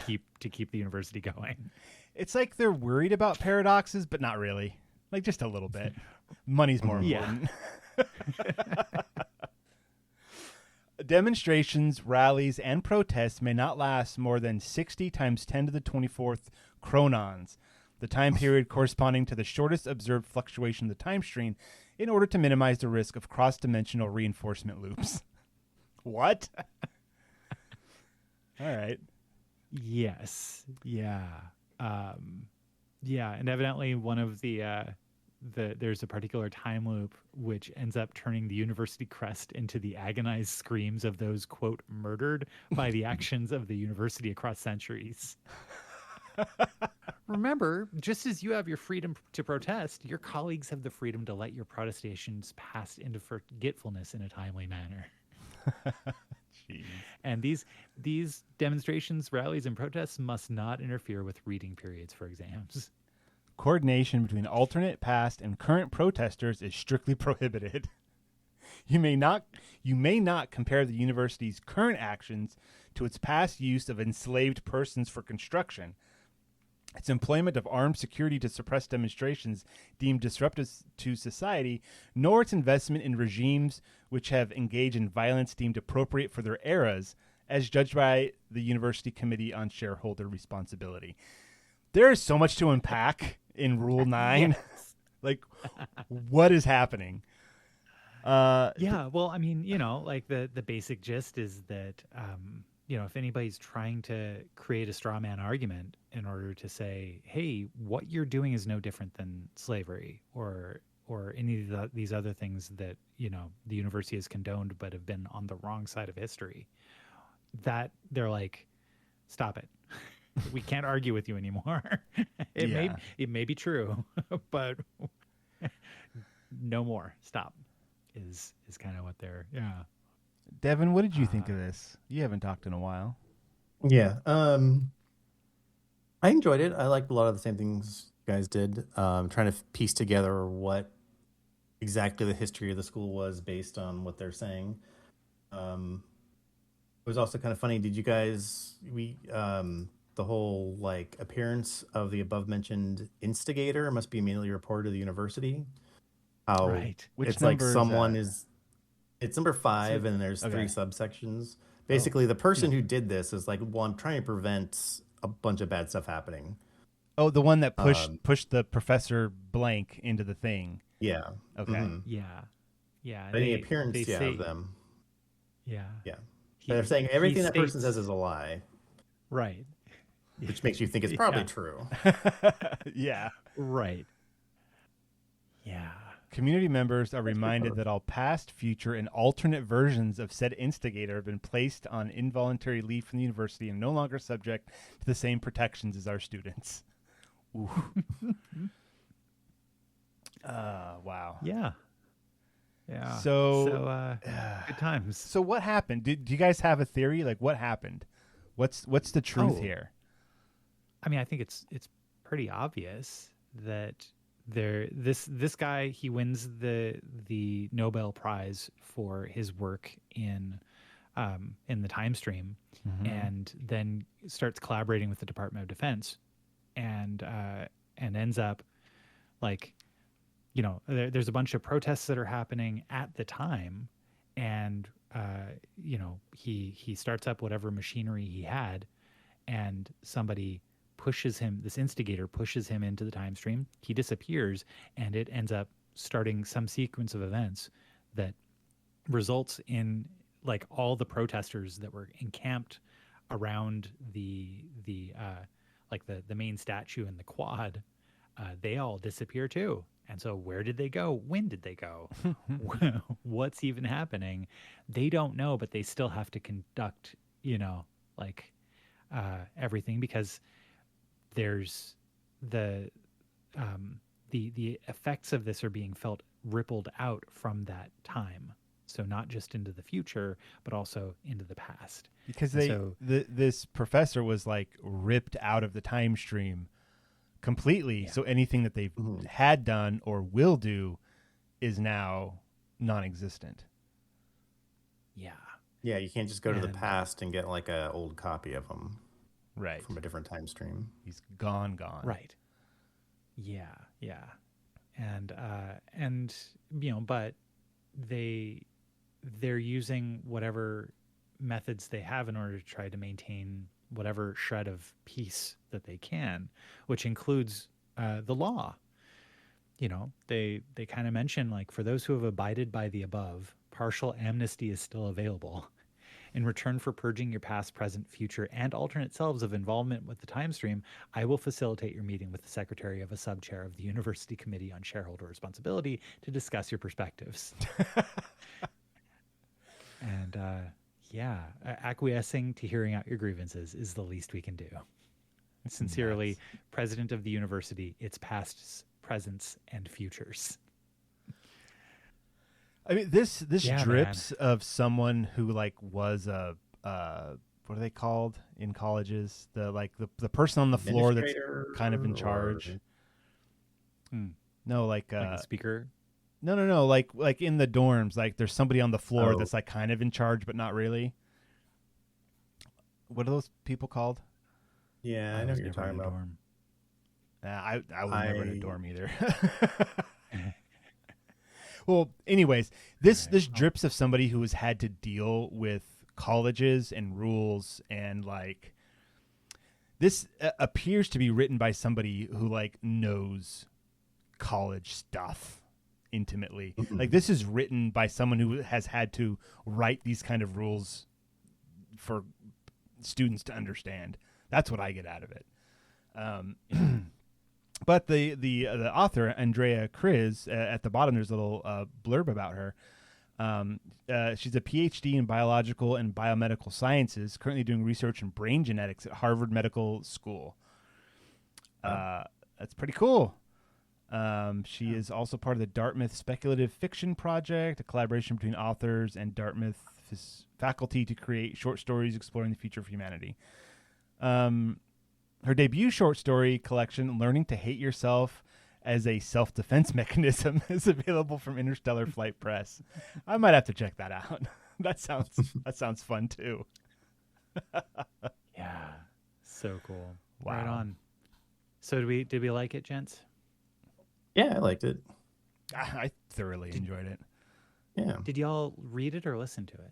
keep the university going. It's like they're worried about paradoxes, but not really. Like just a little bit. Money's more important. Demonstrations, rallies, and protests may not last more than 60 times 10 to the 24th chronons, the time period corresponding to the shortest observed fluctuation of the time stream, in order to minimize the risk of cross-dimensional reinforcement loops. What? All right. Yes. Yeah. And evidently one of there's a particular time loop which ends up turning the university crest into the agonized screams of those, quote, murdered by the actions of the university across centuries. Remember, just as you have your freedom to protest, your colleagues have the freedom to let your protestations pass into forgetfulness in a timely manner. Jeez. And these demonstrations, rallies, and protests must not interfere with reading periods for exams. Coordination between alternate, past, and current protesters is strictly prohibited. You may not compare the university's current actions to its past use of enslaved persons for construction, its employment of armed security to suppress demonstrations deemed disruptive to society, nor its investment in regimes which have engaged in violence deemed appropriate for their eras, as judged by the University Committee on Shareholder Responsibility. There is so much to unpack in Rule 9. Yes. Like, what is happening? Yeah, well, I mean, like the basic gist is that, if anybody's trying to create a straw man argument in order to say, hey, what you're doing is no different than slavery or any of these other things that, the university has condoned but have been on the wrong side of history, that they're like, stop it. We can't argue with you anymore. It may be true, but no more. Stop. Is kind of what they're Devin, what did you think of this? You haven't talked in a while. Yeah. I enjoyed it. I liked a lot of the same things you guys did. Trying to piece together what exactly the history of the school was based on what they're saying. It was also kind of funny. Did you guys the whole like appearance of the above mentioned instigator must be immediately reported to the university? How right. Which it's like number someone is it's number 5 and there's 3 subsections. Basically, the person who did this is like, well, I'm trying to prevent a bunch of bad stuff happening. Oh, the one that pushed the professor blank into the thing. Yeah. Okay. Mm-hmm. Yeah. Any appearance of them. Yeah. Yeah. They're saying everything that person says is a lie. Right. Which makes you think it's probably true. Yeah. Right. Yeah. Community members are reminded that all past, future, and alternate versions of said instigator have been placed on involuntary leave from the university and no longer subject to the same protections as our students. Ooh. Wow. Yeah. Yeah. So good times. So what happened? Do you guys have a theory? Like, what happened? What's the truth here? I mean, I think it's pretty obvious that this guy, he wins the Nobel Prize for his work in the time stream, and then starts collaborating with the Department of Defense, and ends up like, there's a bunch of protests that are happening at the time, and he starts up whatever machinery he had, and somebody this instigator pushes him into the time stream. He disappears, and it ends up starting some sequence of events that results in like all the protesters that were encamped around the main statue in the quad. They all disappear too. And so where did they go? When did they go? What's even happening? They don't know, but they still have to conduct, everything, because there's the effects of this are being felt rippled out from that time. So not just into the future, but also into the past. Because this professor was like ripped out of the time stream completely. Yeah. So anything that they've had done or will do is now non-existent. Yeah. Yeah, you can't just go to the past and get like an old copy of them. Right. From a different time stream. He's gone. Right. Yeah. And but they're using whatever methods they have in order to try to maintain whatever shred of peace that they can, which includes the law. They kind of mention, like, for those who have abided by the above, partial amnesty is still available. In return for purging your past, present, future, and alternate selves of involvement with the time stream, I will facilitate your meeting with the secretary of a sub-chair of the University Committee on Shareholder Responsibility to discuss your perspectives. And acquiescing to hearing out your grievances is the least we can do. Sincerely, President of the University, its pasts, presents, and futures. I mean, this drips of someone who like was a what are they called in colleges? The person on the floor that's kind of in charge. No, like a speaker. No. Like in the dorms, like there's somebody on the floor Oh. that's like kind of in charge, but not really. What are those people called? Yeah, I know was what you're never in talking a about. dorm. I was never in a I- dorm either. Well, anyways, this drips of somebody who has had to deal with colleges and rules, and like this appears to be written by somebody who like knows college stuff intimately. Like this is written by someone who has had to write these kind of rules for students to understand. That's what I get out of it. But the author, Andrea Kriz, at the bottom, there's a little blurb about her. She's a PhD in biological and biomedical sciences, currently doing research in brain genetics at Harvard Medical School. That's pretty cool. She is also part of the Dartmouth Speculative Fiction Project, a collaboration between authors and Dartmouth faculty to create short stories exploring the future of humanity. Her debut short story collection, Learning to Hate Yourself as a Self-Defense Mechanism, is available from Interstellar Flight Press. I might have to check that out. That sounds fun too. Yeah, so cool. Wow. Right on. So did we like it, gents? Yeah, I liked it. I thoroughly enjoyed it. Yeah, Did y'all read it or listen to it?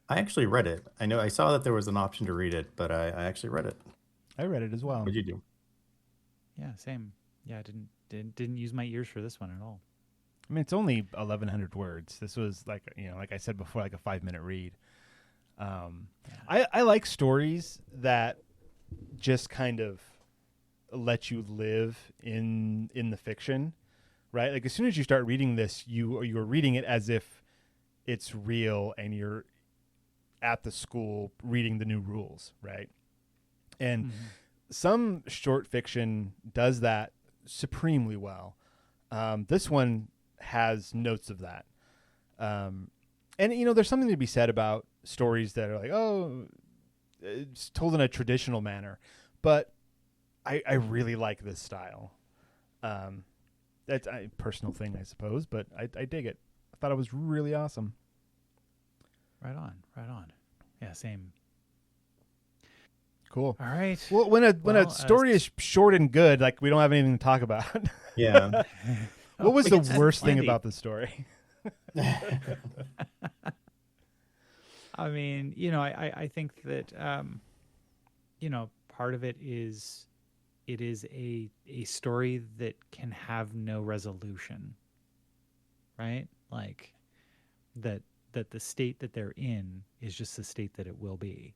I actually read it. I saw that there was an option to read it, but I actually read it. I read it as well. What'd you do? Yeah, same. Yeah, I didn't use my ears for this one at all. I mean, it's only 1,100 words. This was like, like I said before, like a 5-minute read. I like stories that just kind of let you live in the fiction, right? Like as soon as you start reading this, you're reading it as if it's real and you're at the school reading the new rules, right? And some short fiction does that supremely well. This one has notes of that. And, there's something to be said about stories that are like, oh, it's told in a traditional manner. But I really like this style. That's a personal thing, I suppose, but I dig it. I thought it was really awesome. Right on. Yeah, same. Cool. All right. Well, when a story is short and good, like we don't have anything to talk about. Yeah. What was the it's worst thing plenty. about the story? I mean, I think that, part of it is a story that can have no resolution, right? Like that the state that they're in is just the state that it will be,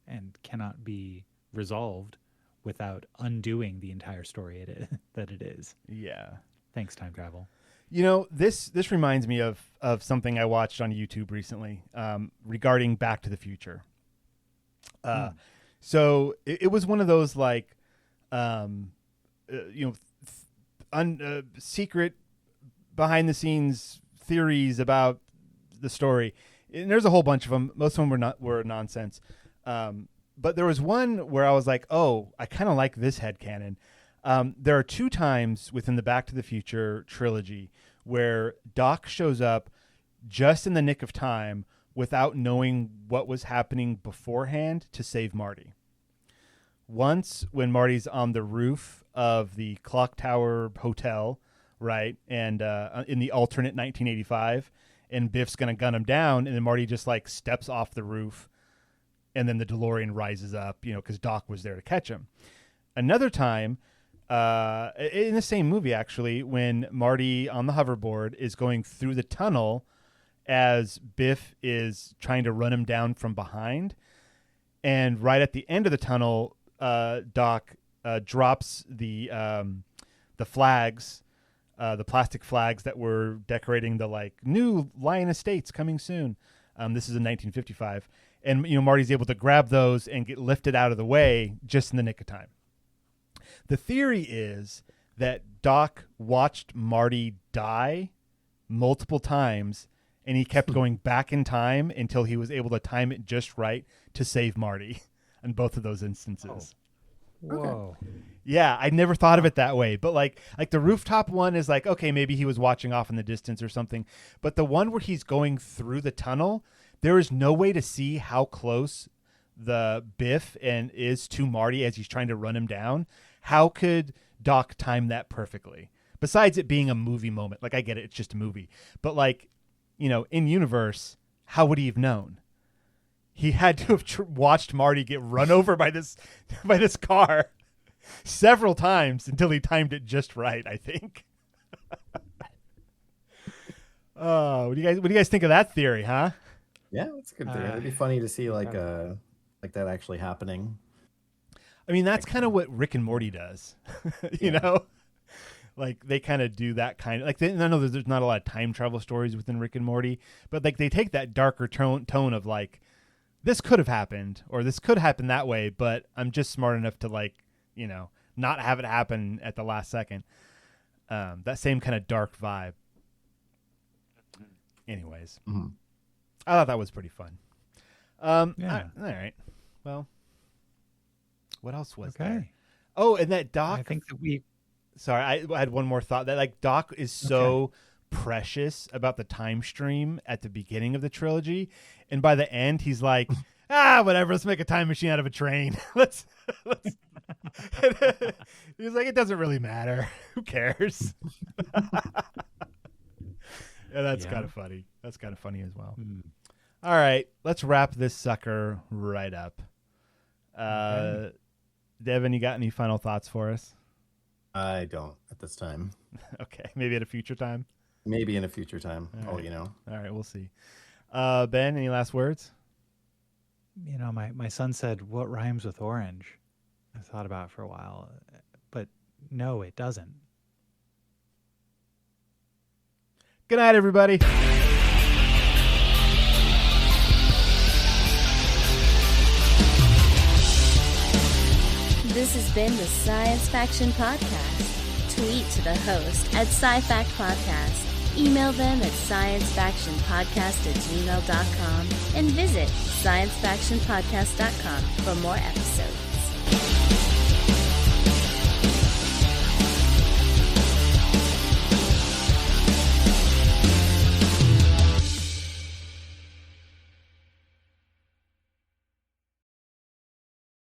and cannot be resolved without undoing the entire story that it is. Yeah. Thanks, time travel. This reminds me of something I watched on YouTube recently regarding Back to the Future. So it was one of those like, secret behind the scenes theories about the story. And there's a whole bunch of them. Most of them were nonsense. But there was one where I was like, oh, I kind of like this headcanon. There are 2 times within the Back to the Future trilogy where Doc shows up just in the nick of time without knowing what was happening beforehand to save Marty. Once when Marty's on the roof of the Clock Tower Hotel, right, and in the alternate 1985, and Biff's going to gun him down, and then Marty just like steps off the roof, and then the DeLorean rises up, because Doc was there to catch him. Another time, in the same movie, actually, when Marty on the hoverboard is going through the tunnel as Biff is trying to run him down from behind. And right at the end of the tunnel, Doc drops the flags, the plastic flags that were decorating the like new Lion Estates coming soon. This is in 1955. And, Marty's able to grab those and get lifted out of the way just in the nick of time. The theory is that Doc watched Marty die multiple times, and he kept going back in time until he was able to time it just right to save Marty in both of those instances. Whoa. Yeah, I never thought of it that way. But like the rooftop one is like, okay, maybe he was watching off in the distance or something. But the one where he's going through the tunnel, there is no way to see how close the Biff is to Marty as he's trying to run him down. How could Doc time that perfectly? Besides it being a movie moment. Like, I get it, it's just a movie. But like, in universe, how would he have known? He had to have watched Marty get run over by this car several times until he timed it just right, I think. What do you guys think of that theory, huh? Yeah, that's a good theory. It'd be funny to see like that actually happening. I mean, that's kind of what Rick and Morty does. you know? Like, they kind of do that kind of, like, I know there's not a lot of time travel stories within Rick and Morty, but like they take that darker tone of like, this could have happened or this could happen that way, but I'm just smart enough to like, not have it happen at the last second. That same kind of dark vibe. Anyways, I thought that was pretty fun. All right. Well, what else was there? Oh, and that Doc. I think that we. Sorry, I had one more thought. That like Doc is so precious about the time stream at the beginning of the trilogy, and by the end he's like, whatever. Let's make a time machine out of a train. let's. He's like, it doesn't really matter. Who cares? Yeah, that's kind of funny. That's kind of funny as well. All right, let's wrap this sucker right up. Devin, you got any final thoughts for us? I don't at this time. Okay, maybe at a future time. Maybe in a future time. All I'll All right, we'll see. Ben, any last words? My son said, "What rhymes with orange?" I thought about it for a while, but no, it doesn't. Good night, everybody. This has been the Science Faction Podcast. Tweet to the host at SciFact Podcast. Email them at sciencefactionpodcast@gmail.com and visit sciencefactionpodcast.com for more episodes.